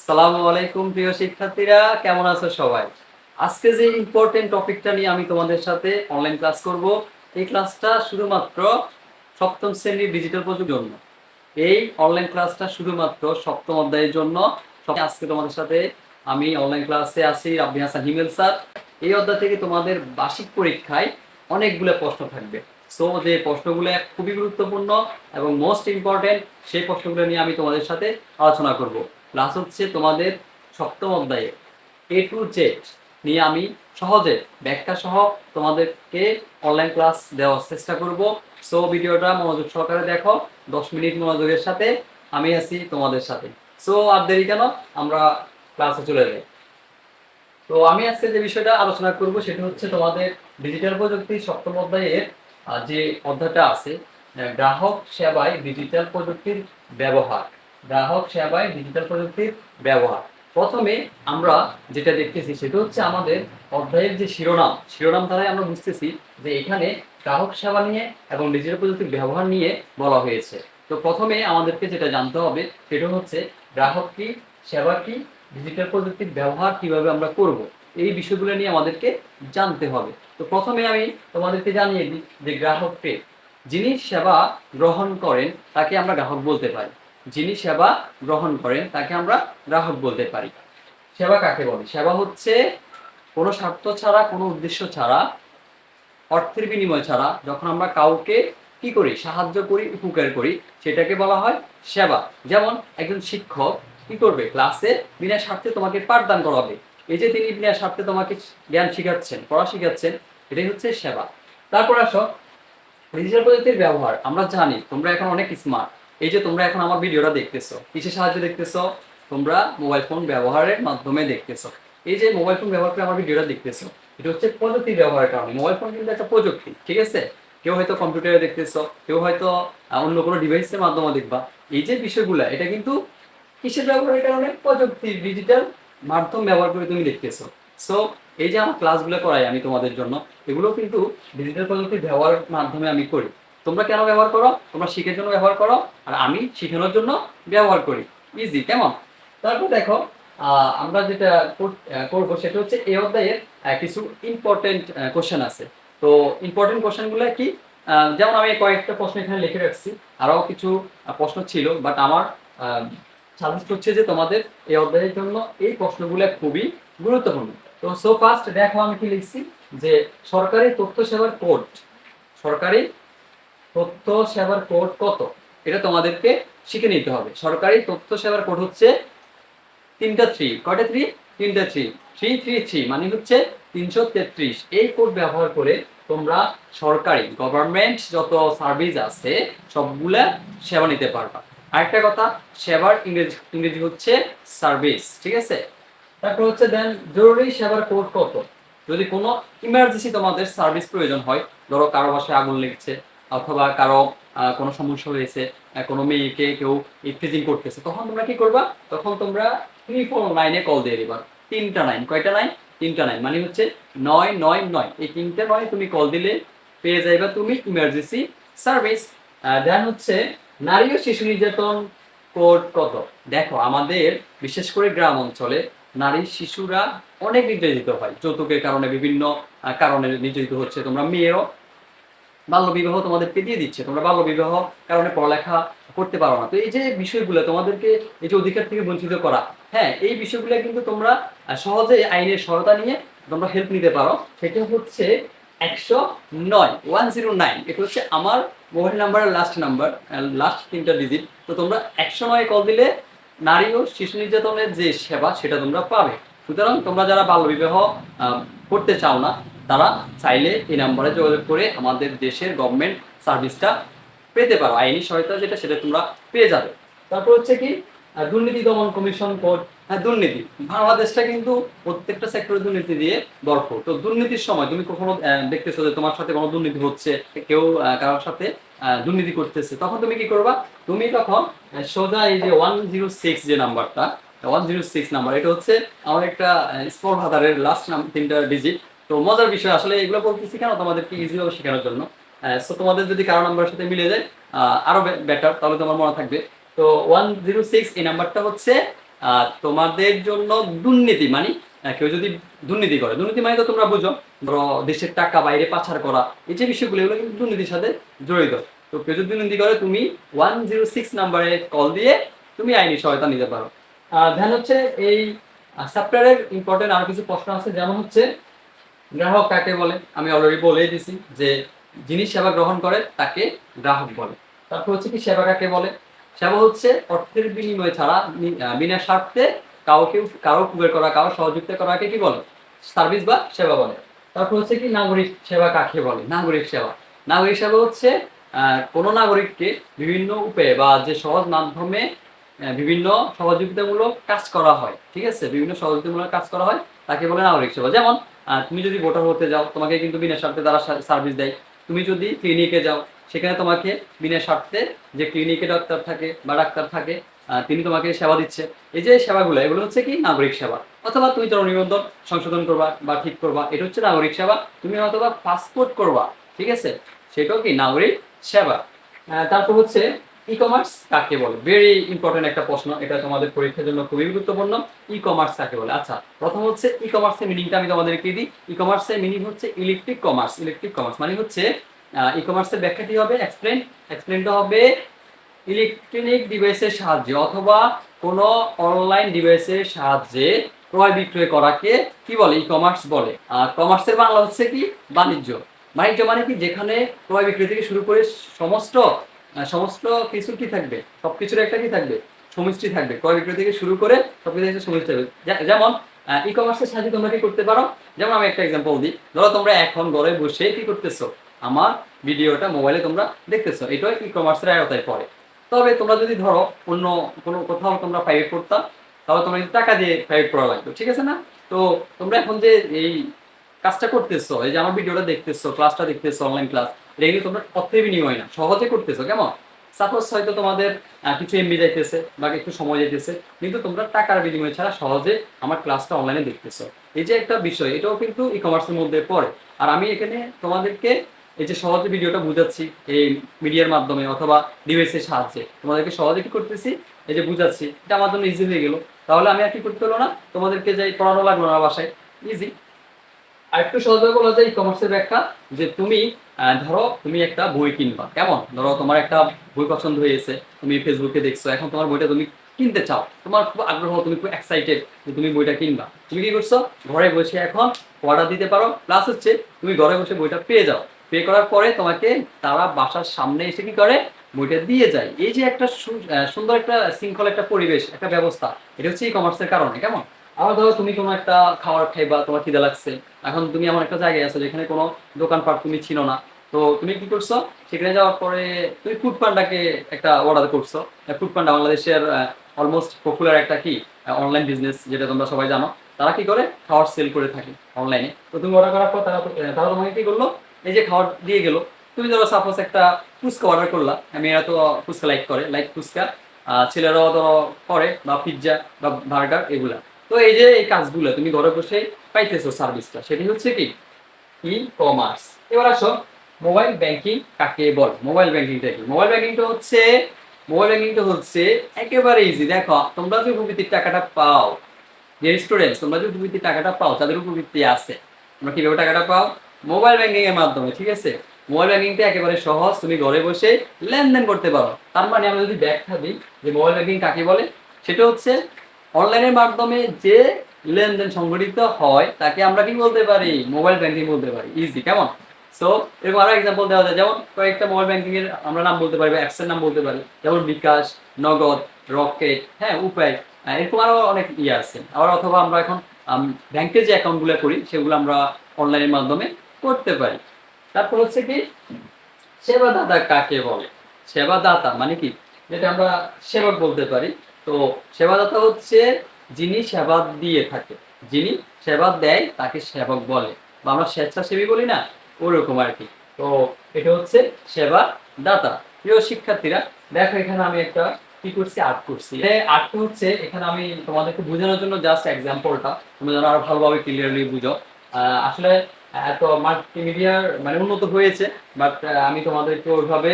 আসসালামু আলাইকুম প্রিয় শিক্ষার্থীরা, কেমন আছো সবাই? আজকে যে ইম্পর্টেন্ট টপিকটা নিয়ে আমি তোমাদের সাথে অনলাইন ক্লাস করব, এই ক্লাসটা শুধুমাত্র সপ্তম শ্রেণীর ডিজিটাল প্রযুক্তির জন্য। এই অনলাইন ক্লাসটা শুধুমাত্র সপ্তম অধ্যায়ের জন্য। আজকে তোমাদের সাথে আমি অনলাইন ক্লাসে আছি, রাব্বি হাসান হিমেল স্যার। এই অধ্যায় থেকে তোমাদের বার্ষিক পরীক্ষায় অনেকগুলো প্রশ্ন থাকবে। সো যে প্রশ্নগুলো খুবই গুরুত্বপূর্ণ এবং মোস্ট ইম্পর্টেন্ট, সেই প্রশ্নগুলো নিয়ে আমি তোমাদের সাথে আলোচনা করব। প্লাস হচ্ছে তোমাদের সপ্তম অধ্যায়ে A to Z নিয়ে আমি সহজে ব্যাখ্যা সহ তোমাদেরকে অনলাইন ক্লাস দেওয়ার চেষ্টা করব। সো ভিডিওটা মনোযোগ সহকারে দেখো, 10 মিনিট মনোযোগের সাথে আমি আছি তোমাদের সাথে। সো আর দেরি কেন, আমরা ক্লাসে চলে যাই। তো আমি আজকে যে বিষয়টা আলোচনা করব সেটা হচ্ছে তোমাদের ডিজিটাল প্রযুক্তি সপ্তম অধ্যায়ের যে অধ্যায়টা আছে, গ্রাহক সেবায় ডিজিটাল প্রযুক্তির ব্যবহার। গ্রাহক সেবায় ডিজিটাল প্রযুক্তির ব্যবহার। প্রথমে আমরা যেটা দেখতেছি সেটা হচ্ছে আমাদের অধ্যায়ের যে শিরোনাম দ্বারাই আমরা বুঝতেছি যে এখানে গ্রাহক সেবা নিয়ে এবং ডিজিটাল প্রযুক্তির ব্যবহার নিয়ে বলা হয়েছে। তো প্রথমে আমাদেরকে যেটা জানতে হবে সেটা হচ্ছে গ্রাহক কি, সেবা কি, ডিজিটাল প্রযুক্তির ব্যবহার কিভাবে আমরা করব, এই বিষয়গুলো নিয়ে আমাদেরকে জানতে হবে। তো প্রথমে আমি তোমাদেরকে জানিয়ে দিই যে গ্রাহককে, যিনি সেবা গ্রহণ করেন তাকে আমরা গ্রাহক বলতে পারি। যিনি সেবা গ্রহণ করেন তাকে আমরা গ্রাহক বলতে পারি। সেবা কাকে বলে? সেবা হচ্ছে কোনো স্বার্থ ছাড়া, কোনো উদ্দেশ্য ছাড়া, অর্থের বিনিময় ছাড়া যখন আমরা কাউকে কি করি, সাহায্য করি, উপকার করি, সেটাকে বলা হয় সেবা। যেমন একজন শিক্ষক কি করবে, ক্লাসে বিনা স্বার্থে তোমাকে পাঠদান করাবে। এই যে তিনি বিনা স্বার্থে তোমাকে জ্ঞান শিখাচ্ছেন, পড়া শিখাচ্ছেন, এটাই হচ্ছে সেবা। তারপর আসো ডিজিটাল প্রযুক্তির ব্যবহার। আমরা জানি তোমরা এখন অনেক স্মার্ট। এই যে তোমরা এখন আমার ভিডিওটা দেখতেছো, কিসের সাহায্যে দেখতেছো? তোমরা মোবাইল ফোন ব্যবহারের মাধ্যমে দেখতেছো। এই যে মোবাইল ফোন ব্যবহার করে আমার ভিডিওটা দেখতেছো, এটা হচ্ছে প্রযুক্তি ব্যবহারের কারণে। মোবাইল ফোন কিন্তু একটা প্রযুক্তি, ঠিক আছে? কেউ হয়তো কম্পিউটারে দেখতেছো, কেউ হয়তো অন্য কোনো ডিভাইসের মাধ্যমে দেখবা। এই যে বিষয়গুলো, এটা কিন্তু কিসের ব্যবহারের কারণে? প্রযুক্তির ডিজিটাল মাধ্যম ব্যবহার করে তুমি দেখতেছো। সো এই যে আমার ক্লাসগুলো করাই আমি তোমাদের জন্য, এগুলো কিন্তু ডিজিটাল প্রযুক্তির ব্যবহারের মাধ্যমে আমি করি। তোমরা কেন ব্যবহার করো? তোমরা শিখার জন্য ব্যবহার করো, আর আমি শেখানোর জন্য ব্যবহার করি। ইজি, কেমন? তারপর দেখো, আমরা যেটা করবো সেটা হচ্ছে এই অধ্যায়ের কিছু ইম্পর্টেন্ট কোশ্চেন আছে। তো ইম্পর্টেন্ট কোশ্চেনগুলো কি? যেমন আমি কয়েকটা প্রশ্ন এখানে লিখে রাখছি, আরও কিছু প্রশ্ন ছিল, বাট আমার সাজেস্ট হচ্ছে যে তোমাদের এই অধ্যায়ের জন্য এই প্রশ্নগুলো খুবই গুরুত্বপূর্ণ। তো সো ফার্স্ট দেখো আমি কি লিখছি, যে সরকারি তথ্য সেবার কোড, সরকারি তথ্য সেবার কোড কত, এটা তোমাদেরকে শিখে নিতে হবে। সরকারি তথ্য সেবার কোড হচ্ছে তিনটা থ্রি। কয়টা থ্রি? তিনটা থ্রি। 333 মানে হচ্ছে 333। এই কোড ব্যবহার করে তোমরা সরকারি গভর্নমেন্ট যত সার্ভিস আছে সবগুলা সেবা নিতে পারবা। আরেকটা কথা, সেবার ইংরেজি হচ্ছে সার্ভিস, ঠিক আছে? তারপর হচ্ছে দেন জরুরি সেবার কোড কত। যদি কোনো ইমার্জেন্সি তোমাদের সার্ভিস প্রয়োজন হয়, ধরো কারো বাসায় আগুন লেগেছে, অথবা কারো কোনো সমস্যা হয়েছে, কোনো মেয়েকে কেউ ইফটিজিং করতেছে, তখন তোমরা কি করবা? তখন তোমরা 349-এ কল দিয়ে দিবা। তিনটা নাইন। কয়টা নাইন? তিনটা নাইন মানে হচ্ছে 999। এই তিনটা নয় তুমি কল দিলে পেয়ে যাইবা তুমি ইমার্জেন্সি সার্ভিস। দেন হচ্ছে নারী ও শিশু নির্যাতন কোড কত। দেখো আমাদের বিশেষ করে গ্রাম অঞ্চলে নারী শিশুরা অনেক নির্যাতিত হয়, যৌতুকের কারণে, বিভিন্ন কারণে নির্যাতিত হচ্ছে। তোমরা মেয়েরও বাল্যবিবাহ তোমাদেরকে দিয়ে দিচ্ছে, তোমরা বাল্যবিবাহ কারণে পড়ালেখা করতে পারো না। তো এই যে বিষয়গুলো তোমাদেরকে, এই যে অধিকার থেকে বঞ্চিত করা, হ্যাঁ, এই বিষয়গুলো কিন্তু তোমরা সহজে আইনের সহায়তা নিয়ে তোমরা হেল্প নিতে পারো। সেটা হচ্ছে 109, 109। এটা হচ্ছে আমার মোবাইল নাম্বারের লাস্ট নাম্বার, লাস্ট তিনটা ডিজিট। তো তোমরা 109-এ কল দিলে নারী ও শিশু নির্যাতনের যে সেবা সেটা তোমরা পাবে। সুতরাং তোমরা যারা বাল্যবিবাহ করতে চাও না, তারা চাইলে এই নাম্বারে যোগাযোগ করে আমাদের দেশের গভর্নমেন্ট সার্ভিসটা পেতে পারো। আইনি সহায়তা যেটা, সেটা তোমরা পেয়ে যাবে। তারপর হচ্ছে কি, দুর্নীতি দমন কমিশন কোড। হ্যাঁ, দুর্নীতি, বাংলাদেশটা কিন্তু প্রত্যেকটা সেক্টরে দুর্নীতি দিয়ে ভরপুর। তো দুর্নীতির সময় তুমি কখনো দেখতেছো যে তোমার সাথে কোনো দুর্নীতি হচ্ছে, কেউ কারোর সাথে দুর্নীতি করতেছে, তখন তুমি কি করবা? তুমি তখন সোজা এই যে 106 যে নাম্বারটা, 106 নাম্বার, এটা হচ্ছে আমার একটা স্মল ভাতারের লাস্ট তিনটা ডিজিট। তো মজার বিষয়, আসলে এগুলো বলতেছি কেন, তোমাদেরকে ইজিভাবে শেখানোর জন্য। সো তোমাদের যদি কারো নাম্বারের সাথে মিলে যায় আরো বেটার, তাহলে তোমার মনে থাকবে। তো 106 এই নাম্বারটা হচ্ছে তোমাদের জন্য দুর্নীতি মানে কেউ যদি দুর্নীতি করে, দুর্নীতি মানে তো তোমরা বুঝো, ধরো দেশের টাকা বাইরে পাচার করা, এই যে বিষয়গুলো এগুলো কিন্তু দুর্নীতির সাথে জড়িত। তো কেউ যদি দুর্নীতি করে তুমি 106 নাম্বারে কল দিয়ে তুমি আইনি সহায়তা নিতে পারো। ধ্যান হচ্ছে এই সফটওয়্যারের ইম্পর্টেন্ট আরো কিছু প্রশ্ন আছে, যেমন হচ্ছে গ্রাহক কাকে বলে, আমি অলরেডি বলেই দিছি যে যিনি সেবা গ্রহণ করে তাকে গ্রাহক বলে। তারপর হচ্ছে কি সেবা কাকে বলে, সেবা হচ্ছে অর্থের বিনিময় ছাড়া বিনা স্বার্থে কারো উপকার করা, কারো সহযোগিতা করাকে কি বলে, সার্ভিস বা সেবা বলে। তারপর হচ্ছে কি নাগরিক সেবা কাকে বলে, নাগরিক সেবা, নাগরিক সেবা হচ্ছে কোনো নাগরিককে বিভিন্ন উপায়ে বা যে সহজ মাধ্যমে বিভিন্ন সহযোগিতামূলক কাজ করা হয়, ঠিক আছে, বিভিন্ন সহযোগিতামূলক কাজ করা হয় তাকে বলে নাগরিক সেবা। যেমন তুমি যদি ভোটার হতে যাও তোমাকে কিন্তু বিনা স্বার্থে তারা সার্ভিস দেয়। তুমি যদি ক্লিনিকে যাও সেখানে তোমাকে বিনা স্বার্থে যে ক্লিনিকে ডাক্তার থাকে বা ডাক্তার থাকে তিনি তোমাকে সেবা দিচ্ছে। এই যে সেবাগুলো এগুলো হচ্ছে কি নাগরিক সেবা। অথবা তুমি জন্ম নিবন্ধন সংশোধন করবা বা ঠিক করবা, এটা হচ্ছে নাগরিক সেবা। তুমি অথবা পাসপোর্ট করবা, ঠিক আছে, সেটাও কি নাগরিক সেবা। তারপর হচ্ছে ই কমার্স কাকে বলে, ভেরি ইম্পর্টেন্ট একটা প্রশ্ন, এটা তোমাদের পরীক্ষার জন্য খুবই গুরুত্বপূর্ণ। ই কমার্স কাকে বলে? আচ্ছা, প্রথম হচ্ছে ই কমার্সের মিনিংটা আমি তোমাদেরকে দিই। ই কমার্সের মিনিং হচ্ছে ইলেকট্রিক কমার্স। ইলেকট্রিক কমার্স মানে হচ্ছে ই কমার্সের ব্যাখ্যাটি হবে এক্সপ্লেনটা হবে ইলেকট্রনিক ডিভাইসের সাহায্যে অথবা কোনো অনলাইন ডিভাইসের সাহায্যে ক্রয় বিক্রয় করাকে কি বলে, ই কমার্স বলে। আর কমার্সের বাংলা হচ্ছে কি বাণিজ্য। বাণিজ্য মানে কি যেখানে ক্রয় বিক্রয় থেকে শুরু করে সমস্ত সমস্ত কিছু কি থাকবে, সবকিছুর একটা কি থাকবে, সমষ্টি থাকবে। ক্রয় বিক্রয় থেকে শুরু করে সবকিছু একটা সমষ্টি থাকবে। যেমন ই কমার্সের সাহায্যে তোমরা কি করতে পারো, যেমন আমি একটা এক্সাম্পল দিই। ধরো তোমরা এখন ঘরে বসে কি করতেছো, আমার ভিডিওটা মোবাইলে তোমরা দেখতেছো, এটাও ই কমার্সের আওতায় পড়ে। তবে তোমরা যদি ধরো অন্য কোনো কোথাও তোমরা প্রাইভেট পড়তা, তাহলে তোমরা কিন্তু টাকা দিয়ে প্রাইভেট পড়া লাগবে, ঠিক আছে না? তো তোমরা এখন যে এই কাজটা করতেছো, এই যে আমার ভিডিওটা দেখতেছো, ক্লাসটা দেখতেছো, অনলাইন ক্লাস, এটা কিন্তু তোমরা অর্থের বিনিময় না, সহজে করতেছো। কেমন? সাপোজ হয়তো তোমাদের কিছু এমবি যাইতেছে বা একটু সময় যাইতেছে, কিন্তু তোমরা টাকার বিনিময় ছাড়া সহজে আমার ক্লাসটা অনলাইনে দেখতেছো। এই যে একটা বিষয়, এটাও কিন্তু ই কমার্সের মধ্যে পড়ে। আর আমি এখানে তোমাদেরকে এই যে সহজে ভিডিওটা বুঝাচ্ছি এই মিডিয়ার মাধ্যমে অথবা ডিভাইসের সাহায্যে, তোমাদেরকে সহজে কি করতেছি, এই যে বুঝাচ্ছি, এটা আমার জন্য ইজি হয়ে গেল। তাহলে আমি আর কি করতে হলো না, তোমাদেরকে যাই পড়ানো লাগলো না বাসায়, ইজি। আরেকটু সহজভাবে বলা যায় ই কমার্সের ব্যাখ্যা, যে তুমি ধরো তুমি একটা বই কিনবা, কেমন, ধরো তোমার একটা বই পছন্দ হয়েছে, তুমি ফেসবুকে দেখছো, এখন তোমার বইটা তুমি কিনতে চাও, তোমার খুব আগ্রহ, তুমি খুব এক্সাইটেড যে তুমি বইটা কিনবা। তুমি কি করছো, ঘরে বসে এখন অর্ডার দিতে পারো, প্লাস হচ্ছে তুমি ঘরে বসে বইটা পেয়ে যাও। পে করার পরে তোমাকে তারা বাসার সামনে এসে কি করে, বইটা দিয়ে যায়। এই যে একটা সুন্দর একটা শৃঙ্খলা, একটা পরিবেশ, একটা ব্যবস্থা, এটা হচ্ছে ই কমার্সের কারণে। কেমন? আবার ধরো তুমি কোনো একটা খাবার খাইবা, তোমার খিদে লাগছে, এখন তুমি এমন একটা জায়গায় আছো যেখানে কোনো দোকানপাট তুমি ছিল না, তো তুমি কি করছো, সেখানে যাওয়ার পরে তুমি ফুড পান্ডাকে একটা অর্ডার করছো। ফুড পান্ডা বাংলাদেশের অলমোস্ট পপুলার একটা কি অনলাইন বিজনেস, যেটা তোমরা সবাই জানো। তারা কি করে, খাবার সেল করে থাকে অনলাইনে। তো তুমি অর্ডার করার পর তারা তোমাকে কি করলো, এই যে খাবার দিয়ে গেলো। তুমি ধরো সাপোজ একটা ফুচকা অর্ডার করলা, মেয়েরা তো ফুচকা লাইক করে, লাইক ফুচকা, ছেলেরাও ধরো করে, বা পিৎজা বা বার্গার এগুলা। তো এই যে এই কাজগুলো তুমি ঘরে বসে পাইতেছো সার্ভিসটা, সেটি হচ্ছে কি ই কমার্স। এবার আসো মোবাইল ব্যাংকিং কাকে বলে। মোবাইল ব্যাংকিংটা কি? মোবাইল ব্যাংকিংটা হচ্ছে একেবারে ইজি। দেখো তোমরা যে উপবৃত্তির টাকাটা পাও, যে স্টুডেন্টস তোমরা যে উপবৃত্তির টাকাটা পাও, যাদের উপবৃত্তি আছে, তোমরা কিভাবে টাকাটা পাও, মোবাইল ব্যাংকিং এর মাধ্যমে, ঠিক আছে। মোবাইল ব্যাংকিংটা একেবারে সহজ, তুমি ঘরে বসে লেনদেন করতে পারো। তার মানে আমরা যদি ব্যাখ্যা দিই যে মোবাইল ব্যাংকিং কাকে বলে, সেটা হচ্ছে অনলাইনের মাধ্যমে যে লেনদেন সংঘটিত হয় তাকে আমরা কি বলতে পারি, মোবাইল ব্যাংকিং বলতে পারি। ইজি, কেমন? সো এরকম আরো এক্সাম্পল দেওয়া যায়, যেমন কয়েকটা মোবাইল ব্যাংকিং এর আমরা নাম বলতে পারি বা অ্যাপসের নাম বলতে পারি, যেমন বিকাশ, নগদ, রকেট, হ্যাঁ, উপায়, এরকম আরো অনেক ইয়ে আছে। আবার অথবা আমরা এখন ব্যাংকে যে অ্যাকাউন্টগুলো করি সেগুলো আমরা অনলাইনের মাধ্যমে করতে পারি। তারপর হচ্ছে কি সেবাদাতা কাকে বলে। সেবাদাতা মানে কি, যেটা আমরা সেবক বলতে পারি। তো সেবাদাতা হচ্ছে যিনি সেবা দিয়ে থাকে, যিনি সেবা দেয় তাকে সেবক বলে, বা আমরা স্বেচ্ছাসেবী বলি না, ওরকম আর কি। তো এটা হচ্ছে সেবা দাতা। প্রিয় শিক্ষার্থীরা, দেখো এখানে আমি একটা কি করছি, আর্ট করছি। আর্টটা হচ্ছে এখানে আমি তোমাদেরকে বোঝানোর জন্য জাস্ট এক্সাম্পলটা, তোমরা যেন আরো ভালোভাবে ক্লিয়ারলি বুঝো। আসলে এত মাল্টিমিডিয়ার মানে উন্নত হয়েছে, বাট আমি তোমাদেরকে ওইভাবে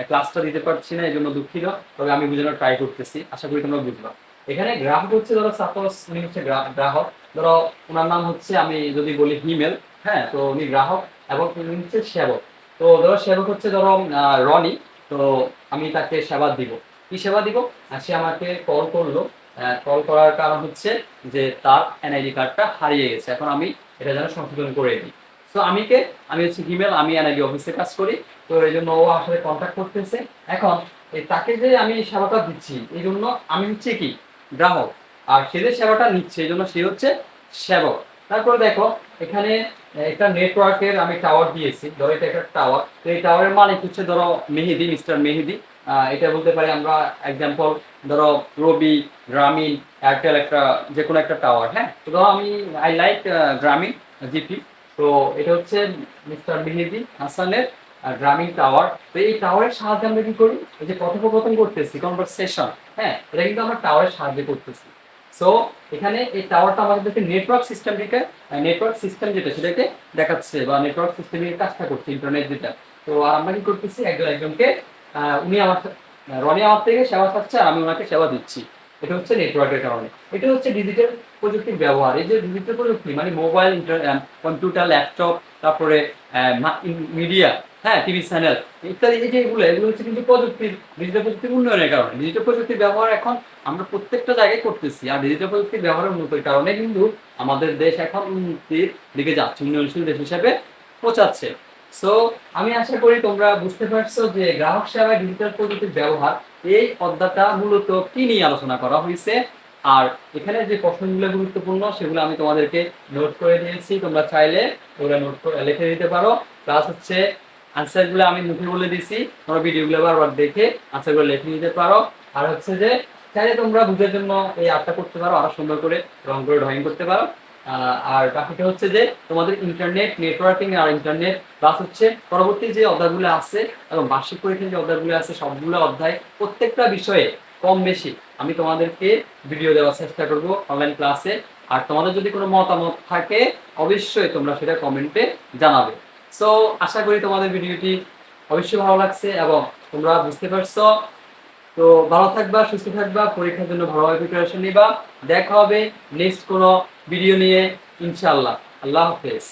ক্লাসটা দিতে পারছি না, এই জন্য দুঃখিত। তবে আমি বোঝানোর ট্রাই করতেছি, আশা করি তোমরা বুঝবা। এখানে গ্রাহক হচ্ছে ধরো সাপোজ উনি হচ্ছে গ্রাহক, ধরো ওনার নাম হচ্ছে আমি যদি বলি হিমেল, হ্যাঁ, তো উনি গ্রাহক এবং উনি হচ্ছে সেবক। তো ধরো সেবক হচ্ছে ধরো রনি, তো আমি তাকে সেবা দিব। কি সেবা দিব? সে আমাকে কল করলো, কল করার কারণ হচ্ছে যে তার এনআইডি কার্ডটা হারিয়ে গেছে, এখন আমি এটা যেন সংশোধন করে দিই। তো আমি হচ্ছে হিমেল, আমি এনআইডি অফিসে কাজ করি। তো এই জন্য ও আসলে কন্ট্যাক্ট করতেছে। এখন তাকে যে আমি সেবাটা দিচ্ছি এই জন্য আমি হচ্ছে কি গ্রাহক, আর সে যে সেবাটা নিচ্ছে এই জন্য সে হচ্ছে সেবক। তারপরে দেখো এখানে একটা নেটওয়ার্কের আমি টাওয়ার দিয়েছি, ধরো এটা একটা টাওয়ার, তো এই টাওয়ারের মালিক হচ্ছে ধরো মেহেদি, মিস্টার মেহেদি। এটা বলতে পারি আমরা এক্সাম্পল, ধরো রবি, গ্রামীণ, এয়ারটেল, একটা যে কোনো একটা টাওয়ার, হ্যাঁ, তো ধরো আমি আই লাইক গ্রামীণ জিপি। তো এটা হচ্ছে মিস্টার মেহেদি হাসানের গ্রামীণ টাওয়ার। তো এই টাওয়ারের সাহায্যে আমরা কি করি, এই যে কথোপকথন করতেছি, কনভারসেশন, হ্যাঁ, এটা কিন্তু আমরা টাওয়ারের সাহায্যে করতেছি। সো এখানে এই টাওয়ারটা আমাদেরকে নেটওয়ার্ক সিস্টেমটিকে, নেটওয়ার্ক সিস্টেম যেটা সেটাকে দেখাচ্ছে, বা নেটওয়ার্ক সিস্টেমের কাজটা করছে, ইন্টারনেট যেটা। তো আমরা কি করতেছি, একজনকে উনি আমার রনি আমার থেকে সেবা পাচ্ছে আর আমি ওনাকে সেবা দিচ্ছি। এটা হচ্ছে নেটওয়ার্কের কারণে। এটা হচ্ছে ডিজিটাল প্রযুক্তির ব্যবহার। এই যে ডিজিটাল প্রযুক্তি মানে মোবাইল, কম্পিউটার, ল্যাপটপ, তারপরে মিডিয়া, হ্যাঁ, টিভি চ্যানেল ইত্যাদি, এই যে এগুলো হচ্ছে কিন্তু প্রযুক্তির, ডিজিটাল প্রযুক্তির উন্নয়নের কারণে। ডিজিটাল প্রযুক্তির ব্যবহার এখন আমরা প্রত্যেকটা জায়গায় করতেছি, আর ডিজিটাল প্রযুক্তির ব্যবহারের উন্নতির কারণে কিন্তু আমাদের দেশ এখন উন্নতির দিকে যাচ্ছে, উন্নয়নশীল দেশ হিসেবে পৌঁছাচ্ছে। সো আমি আশা করি তোমরা বুঝতে পারছো যে গ্রাহক সেবায় ডিজিটাল প্রযুক্তির ব্যবহার, এই অধ্যায়টা মূলত কি নিয়ে আলোচনা করা হয়েছে। আর এখানে যে প্রশ্নগুলো গুরুত্বপূর্ণ সেগুলো আমি তোমাদেরকে নোট করে দিয়েছি, তোমরা চাইলে ওগুলো নোট করে লিখে দিতে পারো। প্লাস হচ্ছে আনসারগুলো আমি মুখে বলে দিছি, তোমরা ভিডিওগুলো বারবার দেখে আনসারগুলো লিখে নিতে পারো। আর হচ্ছে যে চাইলে তোমরা বুঝার জন্য এই আর্টটা করতে পারো, আরো সুন্দর করে রং করে ড্রয়িং করতে পারো। আর বাকিটা হচ্ছে যে তোমাদের ইন্টারনেট, নেটওয়ার্কিং আর ইন্টারনেট, প্লাস হচ্ছে পরবর্তী যে অধ্যায়গুলো আছে এবং বার্ষিক পরীক্ষার যে অধ্যায়গুলো আছে সবগুলো অধ্যায় প্রত্যেকটা বিষয়ে কম বেশি আমি তোমাদেরকে ভিডিও দেওয়ার চেষ্টা করব অনলাইন ক্লাসে। আর তোমাদের যদি কোনো মতামত থাকে অবশ্যই তোমরা সেটা কমেন্টে জানাবে। সো আশা করি তোমাদের ভিডিওটি অবশ্যই ভালো লাগছে এবং তোমরা বুঝতে পারছো। তো ভালো থাকবা, সুস্থ থাকবা, পরীক্ষার জন্য ভালোভাবে প্রিপারেশন নিবা। দেখা হবে নেক্সট কোনো ভিডিও নিয়ে, ইনশাআল্লাহ। আল্লাহ হাফেজ।